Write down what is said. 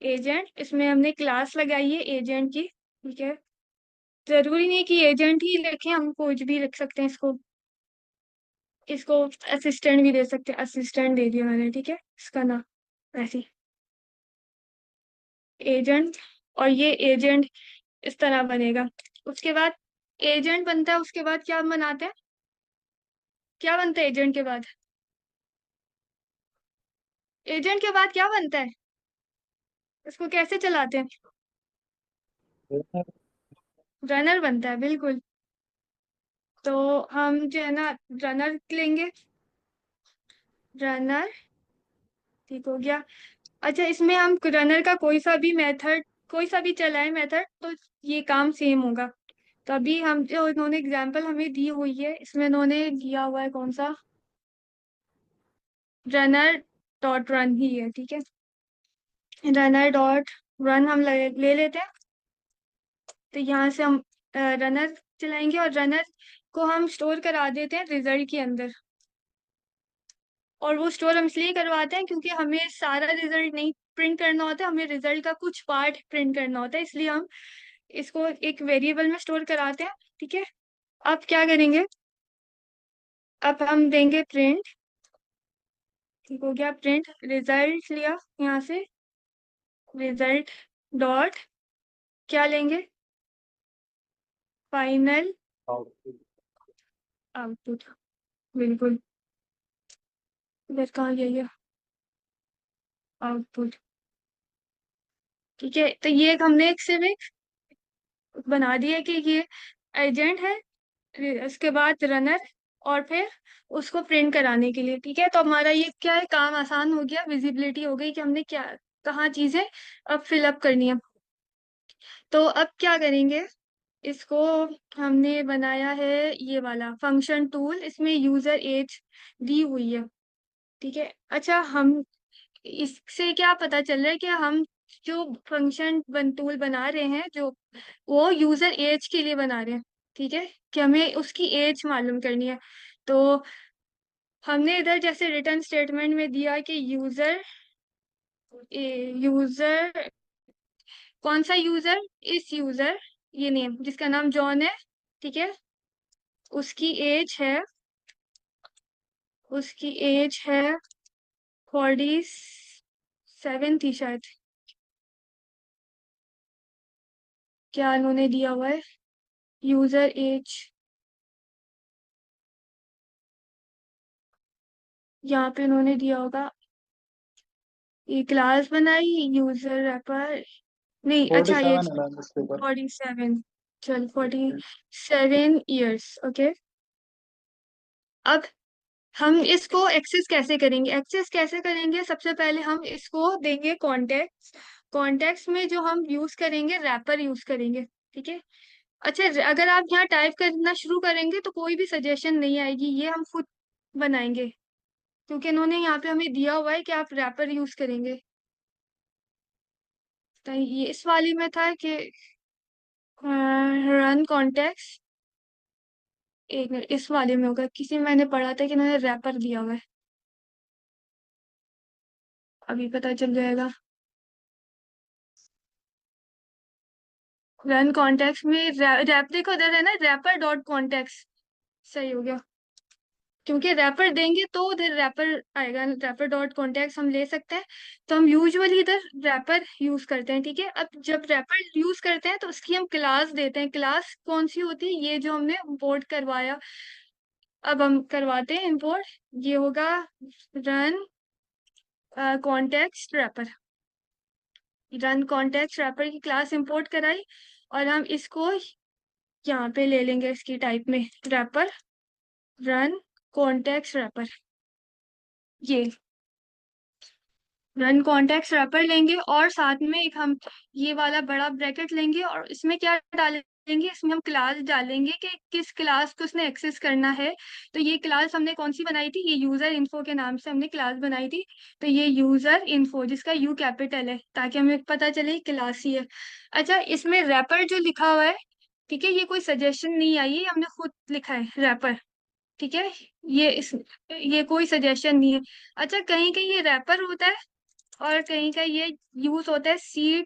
Agent, इसमें हमने class लगाई है एजेंट की। ठीक है, जरूरी नहीं कि एजेंट ही लिखें, हम कुछ भी लिख सकते हैं इसको। इसको असिस्टेंट भी दे सकते हैं, असिस्टेंट दे दिया मैंने। ठीक है, इसका नाम ऐसे एजेंट। और ये एजेंट इस तरह बनेगा। उसके बाद एजेंट बनता है, उसके बाद क्या बनाते हैं, क्या बनता है एजेंट के बाद? एजेंट के बाद क्या बनता है, इसको कैसे चलाते हैं? रनर बनता है, बिल्कुल। तो हम जो है ना, रनर लेंगे। रनर, ठीक हो गया। अच्छा, इसमें हम रनर का कोई सा भी मेथड, कोई सा भी चलाए मेथड, तो ये काम सेम होगा। तो अभी हम जो इन्होंने एग्जांपल हमें दी हुई है, इसमें इन्होंने दिया हुआ है कौन सा, रनर डॉट रन ही है। ठीक है, रनर डॉट रन हम ले लेते हैं। तो यहाँ से हम रनर चलाएंगे, और रनर को हम स्टोर करा देते हैं रिजल्ट के अंदर। और वो स्टोर हम इसलिए करवाते हैं क्योंकि हमें सारा रिजल्ट नहीं प्रिंट करना होता, हमें रिजल्ट का कुछ पार्ट प्रिंट करना होता है, इसलिए हम इसको एक वेरिएबल में स्टोर कराते हैं। ठीक है, अब क्या करेंगे, अब हम देंगे प्रिंट। ठीक हो गया, प्रिंट रिजल्ट लिया यहाँ से, रिजल्ट डॉट क्या लेंगे, फाइनल आउटपुट। बिल्कुल, इधर कहाँ गया आउटपुट? ठीक है, तो ये एक हमने एक सिर्फ एक बना दिया कि ये एजेंट है, उसके बाद रनर, और फिर उसको प्रिंट कराने के लिए। ठीक है, तो हमारा ये क्या है, काम आसान हो गया, विजिबिलिटी हो गई कि हमने क्या, कहाँ चीजें अब फिलअप करनी है। तो अब क्या करेंगे, इसको हमने बनाया है ये वाला फंक्शन टूल, इसमें यूजर एज दी हुई है। ठीक है, अच्छा, हम इससे क्या पता चल रहा है कि हम जो फंक्शन टूल बना रहे हैं, जो वो यूजर एज के लिए बना रहे हैं। ठीक है, कि हमें उसकी एज मालूम करनी है। तो हमने इधर जैसे रिटर्न स्टेटमेंट में दिया कि यूजर, यूजर कौन सा यूजर, इस यूजर, ये नेम जिसका नाम जॉन है। ठीक है, उसकी एज है, उसकी एज है 47 थी शायद, क्या इन्होंने दिया हुआ है, यूजर एज यहाँ पे इन्होंने दिया होगा, ये क्लास बनाई यूजर रैपर, नहीं, फोर्टी अच्छा ये सेवन है मैम इसके ऊपर। 47, चल 47 ईयर्स, ओके। अब हम इसको एक्सेस कैसे करेंगे, एक्सेस कैसे करेंगे, सबसे पहले हम इसको देंगे कॉन्टेक्ट। कॉन्टेक्ट में जो हम यूज करेंगे, रैपर यूज करेंगे। ठीक है, अच्छा, अगर आप यहाँ टाइप करना शुरू करेंगे तो कोई भी सजेशन नहीं आएगी, ये हम खुद बनाएंगे, क्योंकि इन्होंने यहाँ पे हमें दिया हुआ है कि आप रैपर यूज करेंगे। तो ये इस वाली में था कि रन कॉन्टेक्ट, एक मिनट, इस वाले में होगा, किसी में मैंने पढ़ा था कि इन्होंने रैपर दिया हुआ है, अभी पता चल जाएगा। रन कॉन्टेक्स्ट में रैप देखो उधर है ना, रैपर डॉट कॉन्टेक्स्ट, सही हो गया। क्योंकि रैपर देंगे तो उधर रैपर आएगा, रैपर डॉट कॉन्टेक्स्ट हम ले सकते हैं। तो हम यूजुअली इधर रैपर यूज करते हैं। ठीक है, अब जब रैपर यूज करते हैं तो उसकी हम क्लास देते हैं। क्लास कौन सी होती है, ये जो हमने इंपोर्ट करवाया, अब हम करवाते हैं इंपोर्ट, ये होगा run context wrapper. Run context wrapper की क्लास इंपोर्ट कराई, और हम इसको यहाँ पे ले लेंगे इसकी टाइप में, रैपर रन कॉन्टेक्स्ट रैपर, ये रन कॉन्टेक्स्ट रैपर लेंगे, और साथ में एक हम ये वाला बड़ा ब्रैकेट लेंगे, और इसमें क्या डालेंगे, इसमें हम क्लास डालेंगे कि किस क्लास को उसने एक्सेस करना है। तो ये क्लास हमने कौन सी बनाई थी, ये यूजर इन्फो के नाम से हमने क्लास बनाई थी। तो ये यूजर इन्फो, जिसका यू कैपिटल है, ताकि हमें पता चले क्लास ही है। अच्छा, इसमें रैपर जो लिखा हुआ है, ठीक है, ये कोई सजेशन नहीं आई है, ये हमने खुद लिखा है रैपर। ठीक है, ये कोई सजेशन नहीं है। अच्छा, कहीं कहीं ये रैपर होता है, और कहीं का ये यूज होता है सीड